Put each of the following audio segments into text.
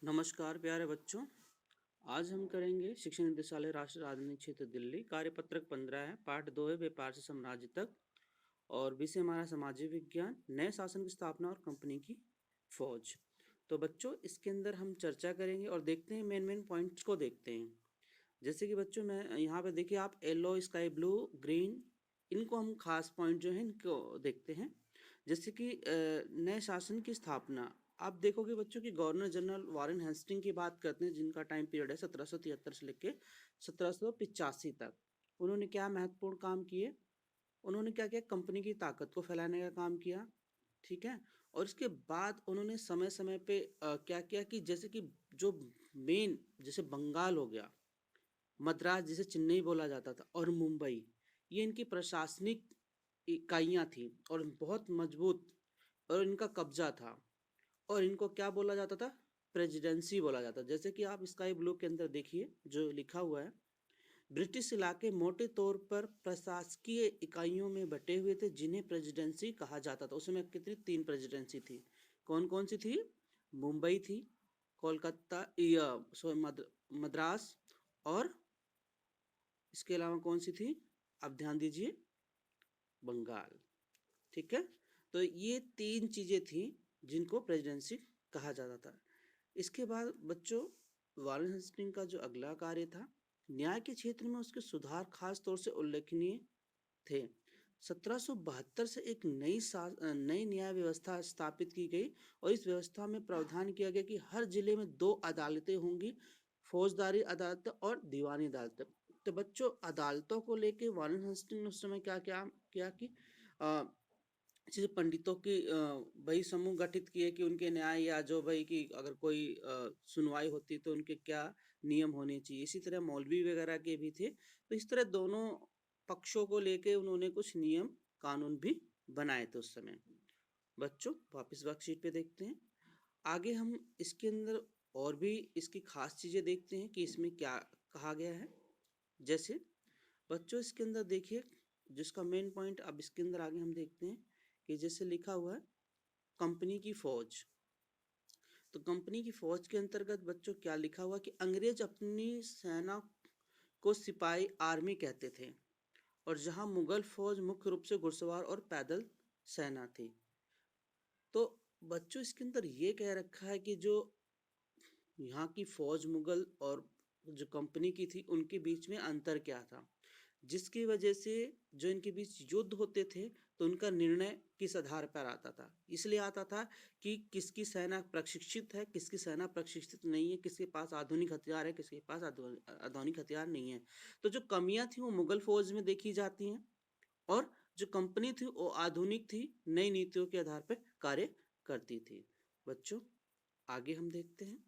नमस्कार प्यारे बच्चों। आज हम करेंगे शिक्षा निदेशालय राष्ट्रीय राजधानी क्षेत्र दिल्ली कार्यपत्रक 15 है। पाठ 2 है व्यापार से साम्राज्य तक और विषय हमारा सामाजिक विज्ञान, नए शासन की स्थापना और कंपनी की फौज। तो बच्चों इसके अंदर हम चर्चा करेंगे और देखते हैं मेन पॉइंट्स को देखते हैं। जैसे कि बच्चों मैं यहाँ पे देखिए आप येलो, स्काई ब्लू, ग्रीन, इनको हम खास पॉइंट जो है इनको देखते हैं। जैसे कि नए शासन की स्थापना, आप देखोगे बच्चों की गवर्नर जनरल वॉरेन हेस्टिंग की बात करते हैं, जिनका टाइम पीरियड है 1773 से लेके 1785 तक। उन्होंने क्या महत्वपूर्ण काम किए? उन्होंने क्या किया? कंपनी की ताकत को फैलाने का काम किया, ठीक है। और इसके बाद उन्होंने समय समय पे क्या किया कि जैसे कि जो मेन, जैसे बंगाल हो गया, मद्रास जिसे चेन्नई बोला जाता था, और मुंबई, ये इनकी प्रशासनिक इकाइयां थी और बहुत मजबूत, और इनका कब्जा था। और इनको क्या बोला जाता था? प्रेसिडेंसी बोला जाता। जैसे कि आप स्काई ब्लू के अंदर देखिए जो लिखा हुआ है, ब्रिटिश इलाके मोटे तौर पर प्रशासकीय इकाइयों में बटे हुए थे जिन्हें प्रेसिडेंसी कहा जाता था। उसमें कितनी? 3 प्रेसिडेंसी थी। कौन कौन सी थी? मुंबई थी, कोलकाता, मद्रास, और इसके अलावा कौन सी थी? आप ध्यान दीजिए, बंगाल। ठीक है, तो ये 3 चीजें थी जिनको प्रेसिडेंसी कहा जाता था। इसके बाद बच्चों वॉरेन हेस्टिंग का जो अगला कार्य था, न्याय के क्षेत्र में उसके सुधार खास तौर से उल्लेखनीय थे। 1772 से एक नई न्याय व्यवस्था स्थापित की गई और इस व्यवस्था में प्रावधान किया गया कि हर जिले में 2 अदालतें होंगी, फौजदारी अदालत और दीवानी अदालत। तो बच्चों अदालतों को लेके वॉरेन हेस्टिंग ने उस समय क्या क्या किया कि जैसे पंडितों की वही समूह गठित किए कि उनके न्याय, या जो भाई कि अगर कोई सुनवाई होती तो उनके क्या नियम होने चाहिए। इसी तरह मौलवी वगैरह के भी थे। तो इस तरह दोनों पक्षों को लेके उन्होंने कुछ नियम कानून भी बनाए थे उस समय। बच्चों वापस वर्कशीट पे देखते हैं। आगे हम इसके अंदर और भी इसकी खास चीजें देखते हैं कि इसमें क्या कहा गया है। जैसे बच्चों इसके अंदर देखिए, जिसका मेन पॉइंट अब इसके अंदर आगे हम देखते हैं कि जैसे लिखा हुआ है कंपनी की फौज। तो कंपनी की फौज के अंतर्गत बच्चों क्या लिखा हुआ कि अंग्रेज अपनी सेना को सिपाही आर्मी कहते थे, और जहां मुगल फौज मुख्य रूप से घुड़सवार और पैदल सेना थी। तो बच्चों इसके अंदर ये कह रखा है कि जो यहाँ की फौज मुगल और जो कंपनी की थी उनके बीच में अंतर क्या था, जिसकी वजह से जो इनके बीच युद्ध होते थे तो उनका निर्णय किस आधार पर आता था? इसलिए आता था कि किसकी सेना प्रशिक्षित है, किसकी सेना प्रशिक्षित नहीं है, किसके पास आधुनिक हथियार है, किसके पास आधुनिक हथियार नहीं है। तो जो कमियां थी वो मुगल फौज में देखी जाती हैं, और जो कंपनी थी वो आधुनिक थी, नई नीतियों के आधार पर कार्य करती थी। बच्चों आगे हम देखते हैं।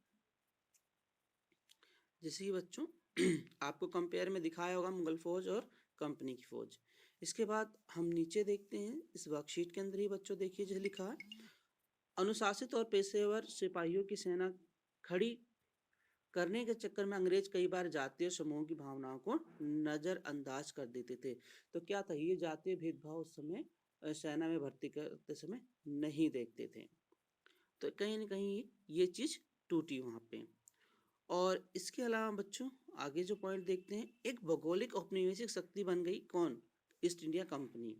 जैसे कि बच्चों आपको कंपेयर में दिखाया होगा मुगल फौज और कंपनी की फौज। इसके बाद हम नीचे देखते हैं इस वर्कशीट के अंदर ही बच्चों, देखिए जो लिखा है, अनुशासित और पेशेवर सिपाहियों की सेना खड़ी करने के चक्कर में अंग्रेज कई बार जातीय समूहों की भावनाओं को नजरअंदाज कर देते थे। तो क्या था, ये जातीय भेदभाव उस समय सेना में भर्ती करते समय नहीं देखते थे। तो कहीं ना कहीं ये चीज टूटी वहां पे। और इसके अलावा बच्चों आगे जो पॉइंट देखते हैं, एक भौगोलिक औपनिवेशिक शक्ति बन गई कौन? East India company.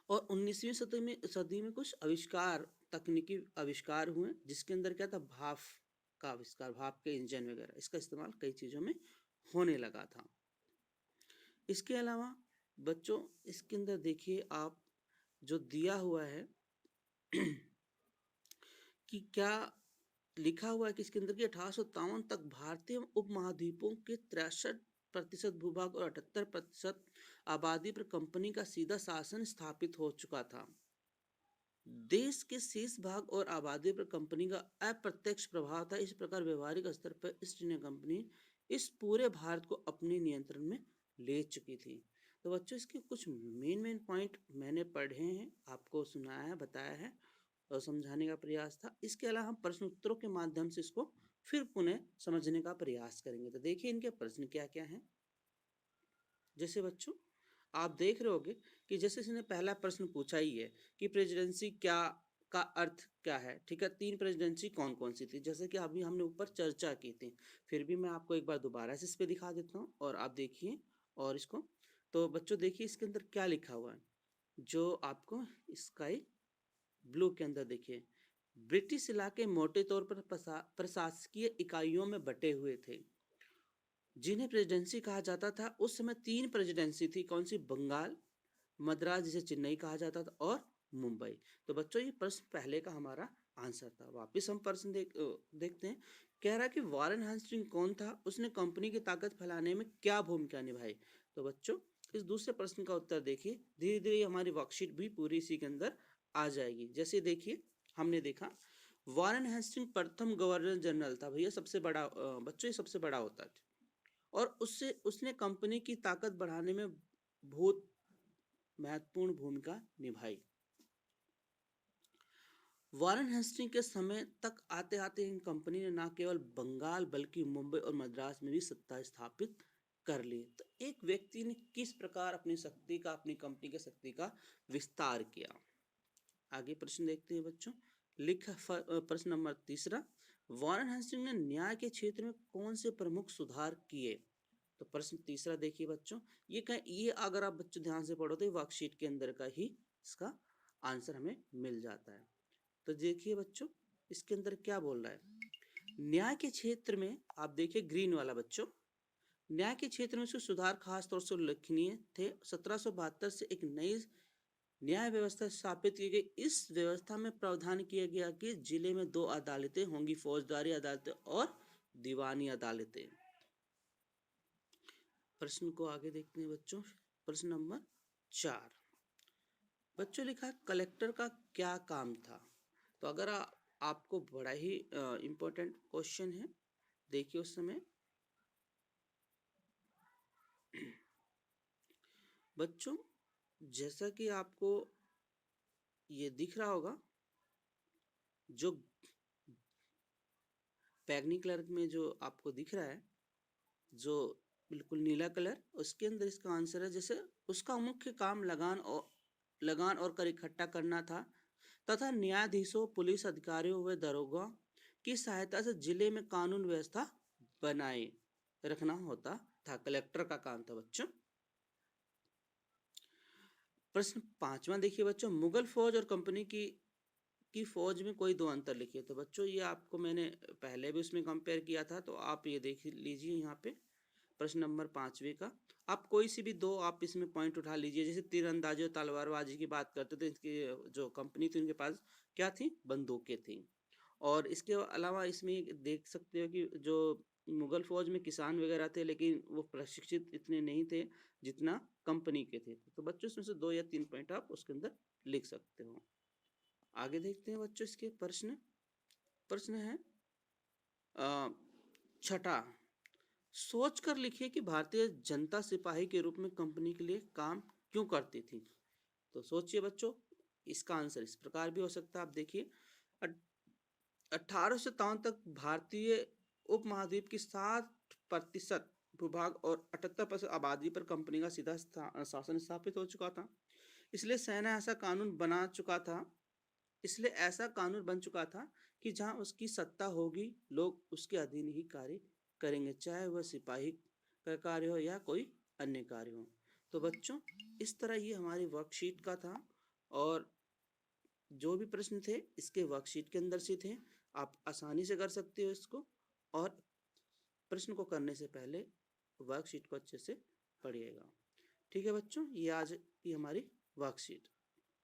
और 19वीं सदी में कुछ आविष्कार, तकनीकी आविष्कार हुए, जिसके अंदर क्या था, भाप का आविष्कार, भाप के इंजन वगैरह, इसका इस्तेमाल कई चीजों में होने लगा था। इसके अलावा बच्चों इसके अंदर देखिए आप जो दिया हुआ है कि क्या लिखा हुआ है कि इसके अंदर की 1857 तक भारतीय उपमहाद्वीपों के 63% भूभाग और 78% आबादी पर कंपनी का सीधा शासन स्थापित हो चुका था। देश के शेष भाग और आबादी पर कंपनी का अप्रत्यक्ष प्रभाव था। इस प्रकार व्यवहारिक स्तर पर ईस्ट इंडिया कंपनी इस पूरे भारत को अपने नियंत्रण में ले चुकी थी। तो बच्चों इसके कुछ मेन पॉइंट मैंने पढ़े हैं, आपको सुनाया है, बताया है और समझाने का प्रयास था। इसके अलावा हम प्रश्न उत्तरों के माध्यम से इसको फिर पुनः समझने का प्रयास करेंगे। तो देखिए इनके प्रश्न क्या क्या हैं। जैसे बच्चों आप देख रहे होगे कि जैसे इसने पहला प्रश्न पूछा ही है कि प्रेसिडेंसी क्या का अर्थ क्या है, ठीक है। 3 प्रेसिडेंसी कौन कौन सी थी, जैसे कि अभी हमने ऊपर चर्चा की थी, फिर भी मैं आपको एक बार दोबारा से इस पे दिखा देता हूँ और आप देखिए और इसको। तो बच्चों देखिए इसके अंदर क्या लिखा हुआ है, जो आपको स्काई ब्लू के अंदर देखिए, ब्रिटिश इलाके मोटे तौर पर प्रशासकीय इकाइयों में बटे हुए थे जिन्हें प्रेसिडेंसी कहा जाता था। उस समय 3 प्रेसिडेंसी थी, कौन सी, बंगाल, मद्रास जिसे चेन्नई कहा जाता था और मुंबई। तो बच्चों ये प्रश्न पहले का हमारा आंसर था। वापस हम प्रश्न देखते हैं। कह रहा है कि वॉरेन हेस्टिंग्स कौन था, उसने कंपनी की ताकत फैलाने में क्या भूमिका निभाई। तो बच्चों इस दूसरे प्रश्न का उत्तर देखिए, धीरे धीरे हमारी वर्कशीट भी पूरी इसी के अंदर आ जाएगी। जैसे देखिए हमने देखा वॉरेन हेस्टिंग्स प्रथम गवर्नर जनरल था, भैया सबसे बड़ा, बच्चों ये सबसे बड़ा होता है, और उसने कंपनी की ताकत बढ़ाने में बहुत महत्वपूर्ण भूमिका निभाई। वॉरेन हेस्टिंग्स के समय तक आते आते इन कंपनी ने न केवल बंगाल बल्कि मुंबई और मद्रास में भी सत्ता स्थापित कर ली। तो एक व्यक्ति ने किस प्रकार अपनी शक्ति का, अपनी कंपनी की शक्ति का विस्तार किया। आगे प्रश्न देखते हैं बच्चों। लिखा प्रश्न नंबर 3, वॉरेन हेस्टिंग्स ने न्याय के क्षेत्र में कौन से प्रमुख सुधार किए। तो प्रश्न 3 देखिए बच्चों, ये अगर आप बच्चों ध्यान से पढ़ो तो वर्कशीट के अंदर का ही इसका आंसर हमें मिल जाता है। तो देखिए बच्चों इसके अंदर क्या बोल रहा है, न्याय के क्षेत्र में आप देखिए ग्रीन वाला बच्चों, न्याय के क्षेत्र में सुधार खास तौर से उल्लेखनीय थे। 1772 से एक नई न्याय व्यवस्था स्थापित की गई। इस व्यवस्था में प्रावधान किया गया कि जिले में 2 अदालतें होंगी, फौजदारी अदालतें और दीवानी अदालतें। प्रश्न को आगे देखते हैं बच्चों। प्रश्न नंबर 4 बच्चों लिखा कलेक्टर का क्या काम था। तो अगर आपको बड़ा ही इम्पोर्टेंट क्वेश्चन है, देखिए उस समय बच्चों जैसा कि आपको ये दिख रहा होगा, जो बैगनी कलर में जो आपको दिख रहा है, जो बिल्कुल नीला कलर, उसके अंदर इसका आंसर है। जैसे उसका मुख्य काम लगान और कर इकट्ठा करना था तथा न्यायाधीशों, पुलिस अधिकारियों व दरोगा की सहायता से जिले में कानून व्यवस्था बनाए रखना होता था। कलेक्टर का काम था बच्चों। प्रश्न 5वां देखिए बच्चों, मुगल फौज और कंपनी की फौज में कोई 2 अंतर लिखिए। तो बच्चों ये आपको मैंने पहले भी उसमें कंपेयर किया था, तो आप ये देख लीजिए यहाँ पे प्रश्न नंबर 5वें का। आप कोई सी भी 2 आप इसमें पॉइंट उठा लीजिए। जैसे तीरंदाजी और तलवारबाजी की बात करते थे, इसकी जो कंपनी थी उनके पास क्या थी, बंदूकें थी। और इसके अलावा इसमें देख सकते हो कि जो मुगल फौज में किसान वगैरह थे, लेकिन वो प्रशिक्षित इतने नहीं थे जितना कंपनी के थे। तो बच्चों इसमें से 2 या 3 पॉइंट आप उसके अंदर लिख सकते हो। आगे देखते हैं बच्चों इसके प्रश्न। प्रश्न है 6, सोच कर लिखिए कि भारतीय जनता सिपाही के रूप में कंपनी के लिए काम क्यों करती थी। तो सोचिए बच्चों, इसका आंसर इस प्रकार भी हो सकता है। आप देखिए 1857 तक भारतीय उपमहाद्वीप की 60% भूभाग और 78% आबादी पर कंपनी का सीधा शासन स्थापित हो चुका था। इसलिए सेना ऐसा कानून बना चुका था इसलिए ऐसा कानून बन चुका था कि जहां उसकी सत्ता होगी, लोग उसके अधीन ही कार्य करेंगे, चाहे वह सिपाही का कार्य हो या कोई अन्य कार्य हो। तो बच्चों इस तरह ये हमारी वर्कशीट का था, और जो भी प्रश्न थे इसके वर्कशीट के अंदर से थे। आप आसानी से कर सकते हो इसको, और प्रश्न को करने से पहले वर्कशीट को अच्छे से पढ़िएगा। ठीक है बच्चों, ये आज की हमारी वर्कशीट।